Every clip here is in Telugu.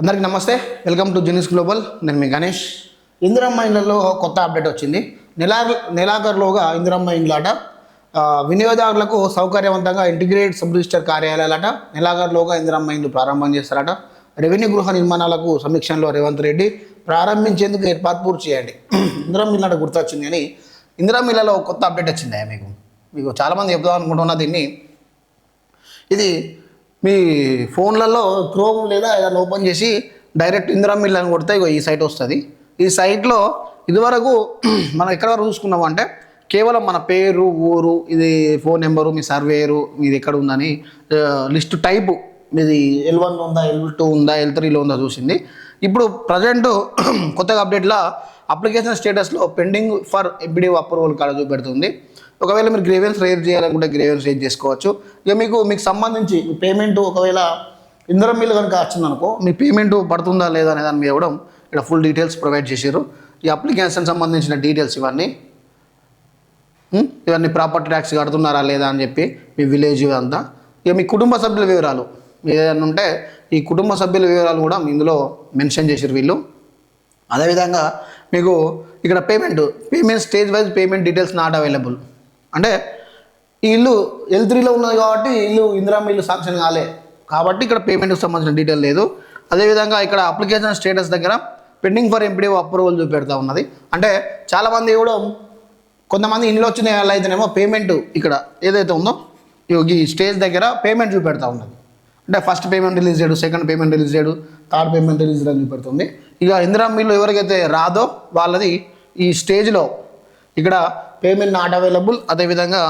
అందరికీ నమస్తే, వెల్కమ్ టు జెనిస్ గ్లోబల్. నేను మీ గణేష్. ఇందిరమ్మ ఇళ్లలో కొత్త అప్డేట్ వచ్చింది. నెలాఖరులోగా ఇందిరమ్మ ఇండ్లాట వినియోగదారులకు సౌకర్యవంతంగా ఇంటిగ్రేటెడ్ సబ్ రిజిస్టర్ కార్యాలయాలట నెలాఖరులోగా ఇందిరమ్మ ఇండ్లు ప్రారంభం చేస్తారట. రెవెన్యూ గృహ నిర్మాణాలకు సమీక్షలో రేవంత్ రెడ్డి ప్రారంభించేందుకు ఏర్పాటు పూర్తి చేయండి. ఇందిరమ్మ ఇళ్ళ గుర్తొచ్చింది కానీ ఇందిరమ్మ ఇళ్లలో కొత్త అప్డేట్ వచ్చిందా మీకు చాలామంది చెప్దాం అనుకుంటున్నా దీన్ని. ఇది మీ ఫోన్లలో క్రోమ్ లేదా ఏదైనా ఓపెన్ చేసి డైరెక్ట్ ఇందిరమ్మ ఇల్లు అని కొడితే ఈ సైట్ వస్తుంది. ఈ సైట్లో ఇదివరకు మనం ఎక్కడ వరకు చూసుకున్నాము అంటే కేవలం మన పేరు, ఊరు, ఇది ఫోన్ నెంబరు, మీ సర్వేరు, మీది ఎక్కడ ఉందని లిస్ట్ టైపు, మీది L1 ఉందా, L2 ఉందా, L3లో ఉందా చూసింది. ఇప్పుడు ప్రజెంట్ కొత్తగా అప్డేట్లో అప్లికేషన్ స్టేటస్లో పెండింగ్ ఫర్ ఎంపీడీఓ అప్రూవల్ కాడ చూపెడుతుంది. ఒకవేళ మీరు గ్రీవెన్స్ రేజ్ చేయాలనుకుంటే గ్రీవెన్స్ రేజ్ చేసుకోవచ్చు. ఇక మీకు సంబంధించి మీ పేమెంట్ ఒకవేళ ఇందిరమ్మ ఇల్లు కనుక వచ్చిందనుకో మీ పేమెంట్ పడుతుందా లేదా అనే దాని మీద కూడా ఇక్కడ ఫుల్ డీటెయిల్స్ ప్రొవైడ్ చేశారు. ఈ అప్లికేషన్ సంబంధించిన డీటెయిల్స్ ఇవన్నీ ప్రాపర్టీ ట్యాక్స్ కడుతున్నారా లేదా అని చెప్పి మీ విలేజ్ అంతా. ఇక మీ కుటుంబ సభ్యుల వివరాలు ఏదైనా ఉంటే ఈ కుటుంబ సభ్యుల వివరాలు కూడా ఇందులో మెన్షన్ చేశారు వీళ్ళు. అదేవిధంగా మీకు ఇక్కడ payment stage wise payment details not available. అంటే ఈ ఇల్లు L3లో ఉన్నది కాబట్టి ఇల్లు ఇందిరమ్మ ఇల్లు శాంక్షన్ కాలే కాబట్టి ఇక్కడ పేమెంట్కి సంబంధించిన డీటెయిల్ లేదు. అదేవిధంగా ఇక్కడ అప్లికేషన్ స్టేటస్ దగ్గర పెండింగ్ ఫర్ ఎంపీడీఓ అప్రూవల్ చూపెడతా ఉన్నది. అంటే చాలామంది కూడా కొంతమంది ఇంట్లో వచ్చిన వాళ్ళు అయితేనేమో పేమెంట్ ఇక్కడ ఏదైతే ఉందో ఈ స్టేజ్ దగ్గర పేమెంట్ చూపెడతా ఉన్నది. అంటే ఫస్ట్ పేమెంట్ రిలీజ్ చేయడు, సెకండ్ పేమెంట్ రిలీజ్ చేయడు, థర్డ్ పేమెంట్ రిలీజ్ అని చూపెడుతుంది. ఇక ఇందిరమ్మ ఇల్లు ఎవరికైతే రాదో వాళ్ళది ఈ స్టేజ్లో ఇక్కడ పేమెంట్ నాట్ అవైలబుల్. అదేవిధంగా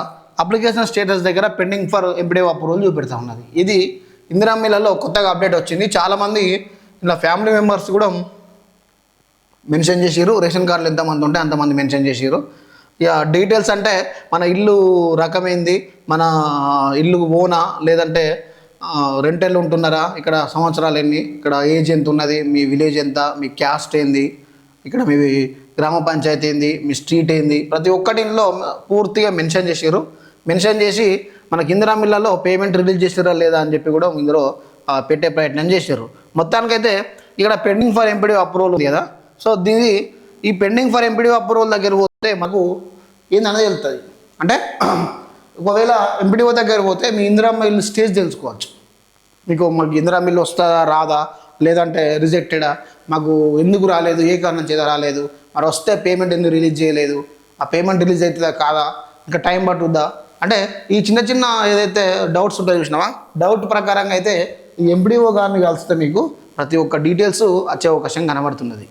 అప్లికేషన్ స్టేటస్ దగ్గర పెండింగ్ ఫర్ ఎంపీడీఓ అప్రూవల్ చూపెడతా ఉన్నది. ఇది ఇందిరమ్మ ఇళ్లలో కొత్తగా అప్డేట్ వచ్చింది. చాలామంది ఇలా ఫ్యామిలీ మెంబర్స్ కూడా మెన్షన్ చేసారు. రేషన్ కార్డులు ఎంతమంది ఉంటే అంతమంది మెన్షన్ చేసారు. ఇక డీటెయిల్స్ అంటే మన ఇల్లు రకమైంది, మన ఇల్లు ఓనా లేదంటే రెంటెల్ ఉంటున్నారా, ఇక్కడ సంవత్సరాలు ఎన్ని, ఇక్కడ ఏజ్ ఎంత ఉన్నది, మీ విలేజ్ ఎంత, మీ క్యాస్ట్ ఏంది, ఇక్కడ మీ గ్రామ పంచాయతీ ఏంది, మీ స్ట్రీట్ ఏంది, ప్రతి ఒక్కటి ఇందులో పూర్తిగా మెన్షన్ చేసారు. మెన్షన్ చేసి మనకి ఇందిరమ్మ ఇళ్లలో పేమెంట్ రిలీజ్ చేసారా లేదా అని చెప్పి కూడా ఇందులో పెట్టే ప్రయత్నం చేశారు. మొత్తానికైతే ఇక్కడ పెండింగ్ ఫర్ ఎంపీడీఓ అప్రూవల్ ఉంది కదా, సో ఈ పెండింగ్ ఫర్ ఎంపీడీఓ అప్రూవల్ దగ్గర పోతే మాకు ఏందనేది వెళ్తుంది. అంటే ఒకవేళ ఎంపీడీఓ దగ్గర పోతే మీ ఇందిరమ్మ ఇల్లు స్టేజ్ తెలుసుకోవచ్చు. మాకు ఇందిరమ్మ ఇల్లు వస్తుందా రాదా, లేదంటే రిజెక్టెడా, మాకు ఎందుకు రాలేదు, ఏ కారణం చేత రాలేదు, మరి వస్తే పేమెంట్ ఎందుకు రిలీజ్ చేయలేదు, ఆ పేమెంట్ రిలీజ్ అవుతుందా కాదా, ఇంకా టైం పట్టుద్దా, అంటే ఈ చిన్న చిన్న ఏదైతే డౌట్స్ ఉంటాయో చూసినావా, డౌట్ ప్రకారంగా అయితే ఈ ఎంపీడీఓ గారిని కలిస్తే మీకు ప్రతి ఒక్క డీటెయిల్స్ వచ్చే అవకాశం కనబడుతున్నది.